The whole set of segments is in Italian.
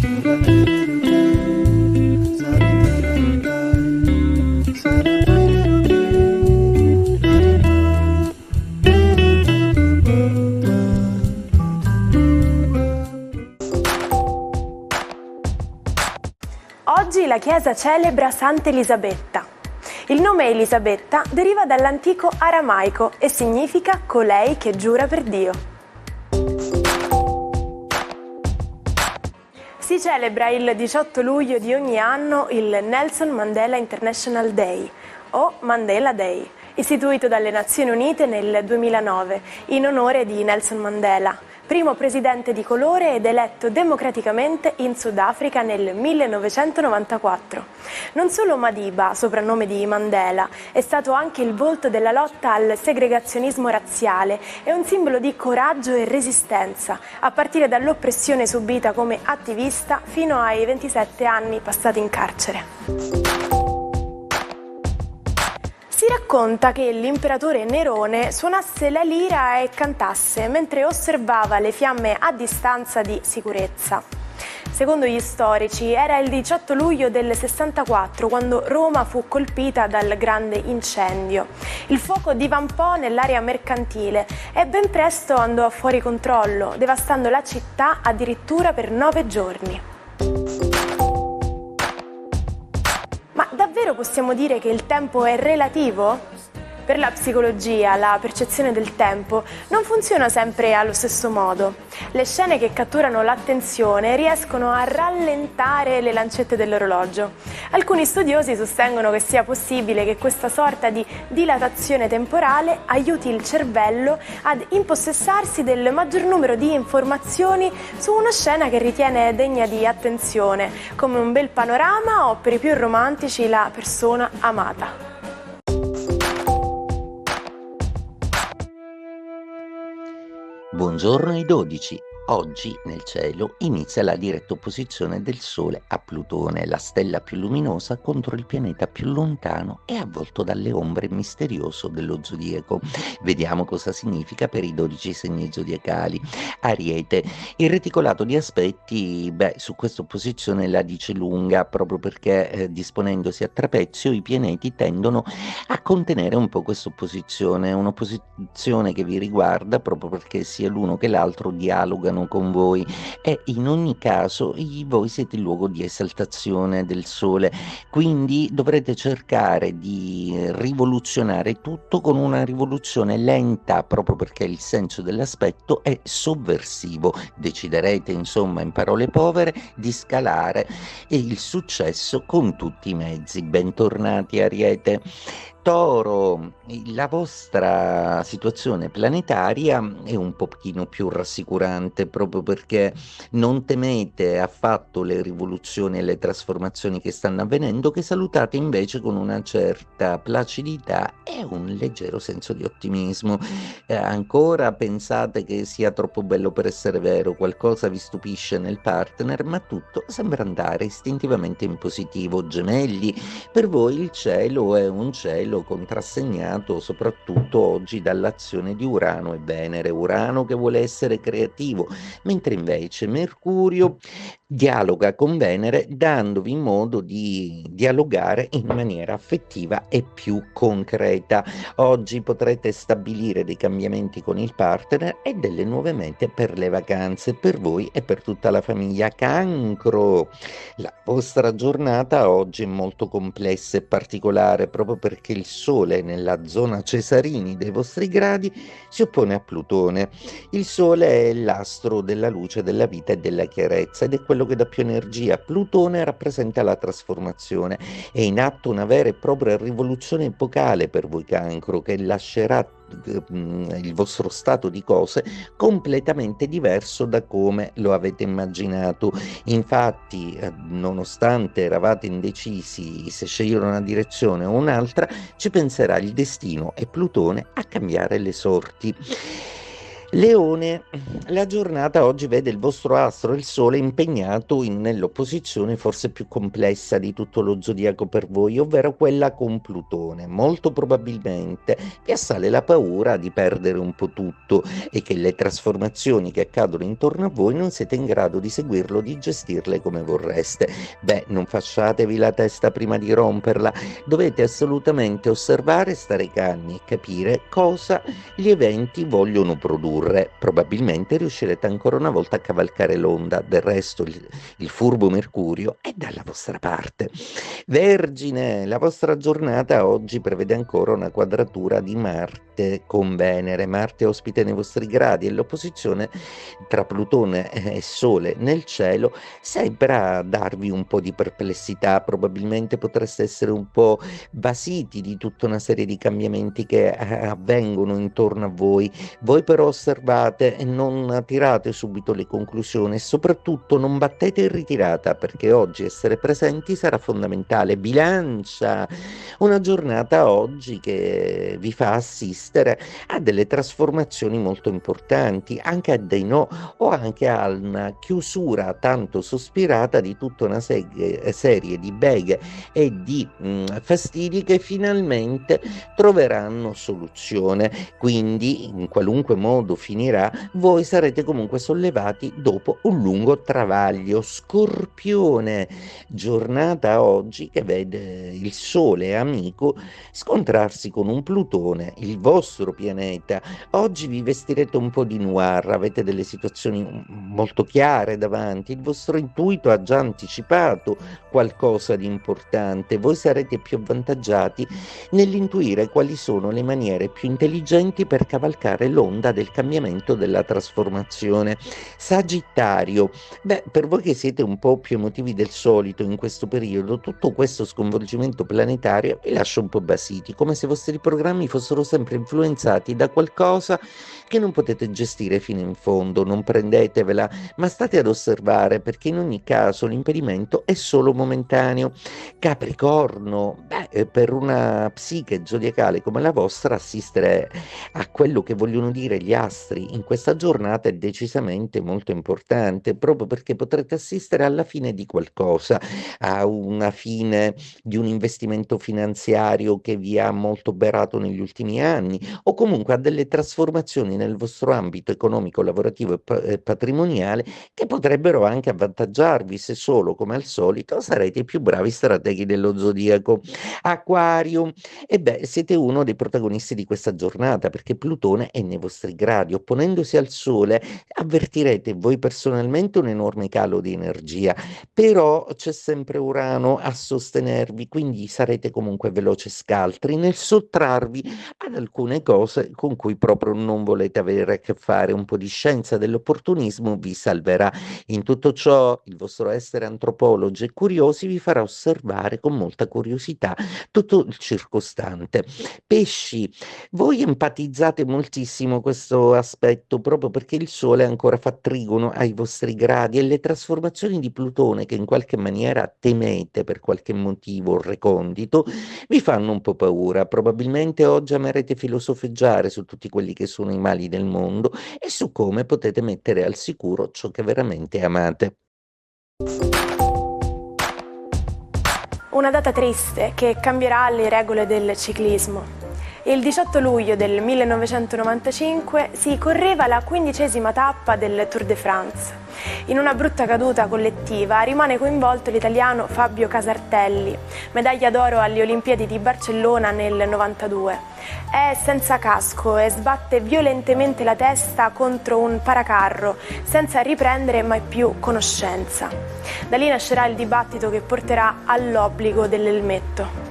Oggi la Chiesa celebra Santa Elisabetta. Il nome Elisabetta deriva dall'antico aramaico e significa colei che giura per Dio. Si celebra il 18 luglio di ogni anno il Nelson Mandela International Day, o Mandela Day, istituito dalle Nazioni Unite nel 2009 in onore di Nelson Mandela, primo presidente di colore ed eletto democraticamente in Sudafrica nel 1994. Non solo Madiba, soprannome di Mandela, è stato anche il volto della lotta al segregazionismo razziale e un simbolo di coraggio e resistenza, a partire dall'oppressione subita come attivista fino ai 27 anni passati in carcere. Si racconta che l'imperatore Nerone suonasse la lira e cantasse mentre osservava le fiamme a distanza di sicurezza. Secondo gli storici era il 18 luglio del 64 quando Roma fu colpita dal grande incendio. Il fuoco divampò nell'area mercantile e ben presto andò fuori controllo, devastando la città addirittura per 9 giorni. Ma davvero possiamo dire che il tempo è relativo? Per la psicologia, la percezione del tempo non funziona sempre allo stesso modo. Le scene che catturano l'attenzione riescono a rallentare le lancette dell'orologio. Alcuni studiosi sostengono che sia possibile che questa sorta di dilatazione temporale aiuti il cervello ad impossessarsi del maggior numero di informazioni su una scena che ritiene degna di attenzione, come un bel panorama o, per i più romantici, la persona amata. Buongiorno ai 12. Oggi nel cielo inizia la diretta opposizione del Sole a Plutone, la stella più luminosa contro il pianeta più lontano e avvolto dalle ombre misterioso dello zodiaco. Vediamo cosa significa per i 12 segni zodiacali. Ariete, il reticolato di aspetti, su questa opposizione la dice lunga, proprio perché disponendosi a trapezio i pianeti tendono a contenere un po' questa opposizione, un'opposizione che vi riguarda proprio perché sia l'uno che l'altro dialogano con voi e in ogni caso voi siete il luogo di esaltazione del Sole, quindi dovrete cercare di rivoluzionare tutto con una rivoluzione lenta, proprio perché il senso dell'aspetto è sovversivo. Deciderete, insomma, in parole povere, di scalare il successo con tutti i mezzi. Bentornati Ariete. Toro, la vostra situazione planetaria è un pochino più rassicurante proprio perché non temete affatto le rivoluzioni e le trasformazioni che stanno avvenendo, che salutate invece con una certa placidità e un leggero senso di ottimismo. Ancora pensate che sia troppo bello per essere vero, qualcosa vi stupisce nel partner, ma tutto sembra andare istintivamente in positivo. Gemelli, per voi il cielo è un cielo contrassegnato soprattutto oggi dall'azione di Urano e Venere. Urano che vuole essere creativo, mentre invece Mercurio dialoga con Venere dandovi modo di dialogare in maniera affettiva e più concreta. Oggi potrete stabilire dei cambiamenti con il partner e delle nuove mete per le vacanze, per voi e per tutta la famiglia. Cancro, la vostra giornata oggi è molto complessa e particolare proprio perché il Sole nella zona Cesarini dei vostri gradi si oppone a Plutone. Il Sole è l'astro della luce, della vita e della chiarezza ed è quello che dà più energia. Plutone rappresenta la trasformazione. È in atto una vera e propria rivoluzione epocale per voi Cancro, che lascerà il vostro stato di cose completamente diverso da come lo avete immaginato. Infatti, nonostante eravate indecisi se scegliere una direzione o un'altra, ci penserà il destino e Plutone a cambiare le sorti. Leone, la giornata oggi vede il vostro astro, il Sole, impegnato nell'opposizione forse più complessa di tutto lo zodiaco per voi, ovvero quella con Plutone. Molto probabilmente vi assale la paura di perdere un po' tutto e che le trasformazioni che accadono intorno a voi non siete in grado di seguirlo, di gestirle come vorreste. Beh, non fasciatevi la testa prima di romperla, dovete assolutamente osservare, stare calmi e capire cosa gli eventi vogliono produrre. Probabilmente riuscirete ancora una volta a cavalcare l'onda, del resto il furbo Mercurio è dalla vostra parte. Vergine, la vostra giornata oggi prevede ancora una quadratura di Marte con Venere. Marte ospita nei vostri gradi e l'opposizione tra Plutone e Sole nel cielo sembra darvi un po' di perplessità, probabilmente potreste essere un po' basiti di tutta una serie di cambiamenti che avvengono intorno a voi. Voi però osservate e non tirate subito le conclusioni e soprattutto non battete in ritirata, perché oggi essere presenti sarà fondamentale. Bilancia, una giornata oggi che vi fa assistere a delle trasformazioni molto importanti, anche a dei no o anche a una chiusura tanto sospirata di tutta una serie di beghe e di fastidi che finalmente troveranno soluzione. Quindi, in qualunque modo finirà, voi sarete comunque sollevati dopo un lungo travaglio. Scorpione, giornata oggi che vede il Sole amico scontrarsi con un Plutone, il vostro pianeta. Oggi vi vestirete un po' di noir, avete delle situazioni molto chiare davanti, il vostro intuito ha già anticipato qualcosa di importante, voi sarete più avvantaggiati nell'intuire quali sono le maniere più intelligenti per cavalcare l'onda del cambiamento, della trasformazione. Sagittario, beh, per voi che siete un po' più emotivi del solito in questo periodo, tutto questo sconvolgimento planetario vi lascia un po' basiti, come se i vostri programmi fossero sempre influenzati da qualcosa che non potete gestire fino in fondo. Non prendetevela, ma state ad osservare, perché in ogni caso l'impedimento è solo momentaneo. Capricorno, beh, per una psiche zodiacale come la vostra, assistere a quello che vogliono dire gli astri in questa giornata è decisamente molto importante, proprio perché potrete assistere alla fine di qualcosa, a una fine di un investimento finanziario che vi ha molto berato negli ultimi anni, o comunque a delle trasformazioni nel vostro ambito economico, lavorativo e patrimoniale che potrebbero anche avvantaggiarvi se solo, come al solito, sarete i più bravi strateghi dello zodiaco. Acquario, e beh, siete uno dei protagonisti di questa giornata, perché Plutone è nei vostri gradi, opponendosi al Sole avvertirete voi personalmente un enorme calo di energia, però c'è sempre Urano a sostenervi, quindi sarete comunque veloci e scaltri nel sottrarvi ad alcune cose con cui proprio non volete avere a che fare. Un po' di scienza dell'opportunismo vi salverà. In tutto ciò, il vostro essere antropologi e curiosi vi farà osservare con molta curiosità tutto il circostante. Pesci, voi empatizzate moltissimo questo aspetto proprio perché il Sole ancora fa trigono ai vostri gradi e le trasformazioni di Plutone, che in qualche maniera temete per qualche motivo recondito, vi fanno un po' paura. Probabilmente oggi amerete filosofeggiare su tutti quelli che sono i mali del mondo e su come potete mettere al sicuro ciò che veramente amate. Una data triste che cambierà le regole del ciclismo. Il 18 luglio del 1995 si correva la 15ª tappa del Tour de France. In una brutta caduta collettiva rimane coinvolto l'italiano Fabio Casartelli, medaglia d'oro alle Olimpiadi di Barcellona nel 92. È senza casco e sbatte violentemente la testa contro un paracarro, senza riprendere mai più conoscenza. Da lì nascerà il dibattito che porterà all'obbligo dell'elmetto.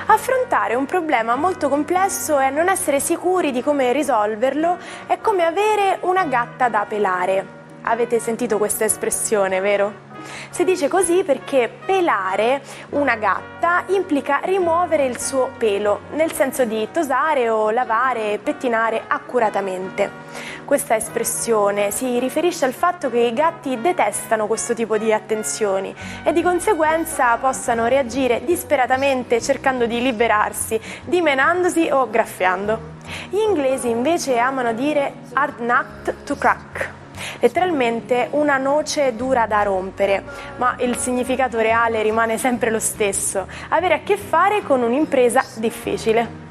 Affrontare un problema molto complesso e non essere sicuri di come risolverlo è come avere una gatta da pelare. Avete sentito questa espressione, vero? Si dice così perché pelare una gatta implica rimuovere il suo pelo, nel senso di tosare o lavare e pettinare accuratamente. Questa espressione si riferisce al fatto che i gatti detestano questo tipo di attenzioni e di conseguenza possano reagire disperatamente cercando di liberarsi, dimenandosi o graffiando. Gli inglesi invece amano dire hard nut to crack, letteralmente una noce dura da rompere, ma il significato reale rimane sempre lo stesso: avere a che fare con un'impresa difficile.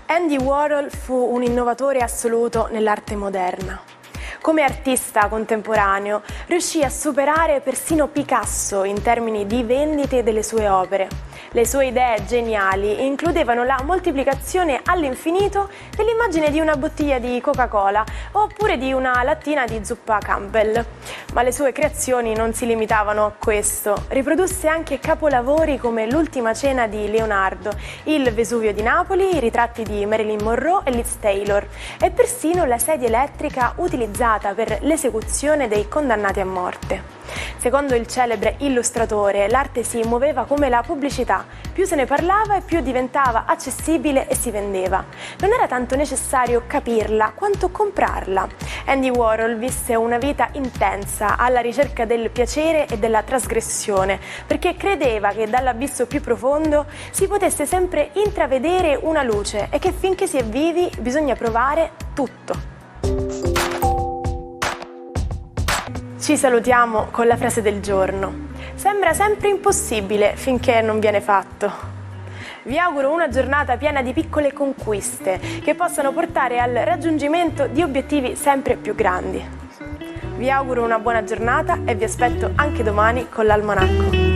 Andy Warhol fu un innovatore assoluto nell'arte moderna. Come artista contemporaneo riuscì a superare persino Picasso in termini di vendite delle sue opere. Le sue idee geniali includevano la moltiplicazione all'infinito dell'immagine di una bottiglia di Coca-Cola oppure di una lattina di zuppa Campbell. Ma le sue creazioni non si limitavano a questo. Riprodusse anche capolavori come L'ultima cena di Leonardo, Il Vesuvio di Napoli, i ritratti di Marilyn Monroe e Liz Taylor e persino la sedia elettrica utilizzata per l'esecuzione dei condannati a morte. Secondo il celebre illustratore, l'arte si muoveva come la pubblicità: più se ne parlava e più diventava accessibile e si vendeva. Non era tanto necessario capirla quanto comprarla. Andy Warhol visse una vita intensa alla ricerca del piacere e della trasgressione, perché credeva che dall'abisso più profondo si potesse sempre intravedere una luce e che finché si è vivi bisogna provare tutto. Ci salutiamo con la frase del giorno: sembra sempre impossibile finché non viene fatto. Vi auguro una giornata piena di piccole conquiste che possano portare al raggiungimento di obiettivi sempre più grandi. Vi auguro una buona giornata e vi aspetto anche domani con l'Almanacco.